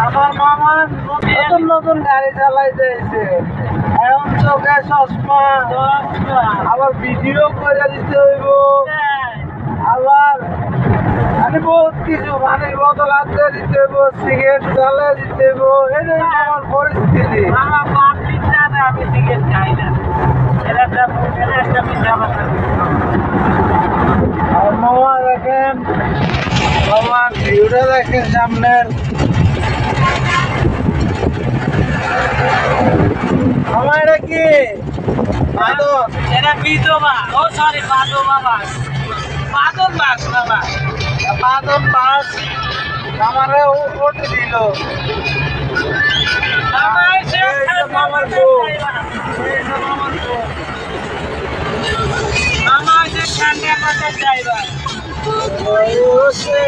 আমার মামা নতুন নতুন গাড়ি চালাই যাইছে, এখন চোখে চশমা, আবার ভিডিও করে দিতে হইব, আবার আমি বহুত কিছু পানির বোতল আনতে দিতে হইব, সিগারেট জ্বালিয়ে দিতে হইব। এটাই আমার পরিস্থিতি। আমি সিগারেট খাই না, আর মামা দেখেন, মামার ভিউটা দেখেন সামনের। মামা এটা কি বাদন? এটা বিধবা, ও সরি বাদবা বাস, বাদন বাস বাবা, বাদন বাস আমারে ওটি দিল। মামার বউ, মামা হচ্ছে ঠান্ডা কথা ড্রাইভার। ও সে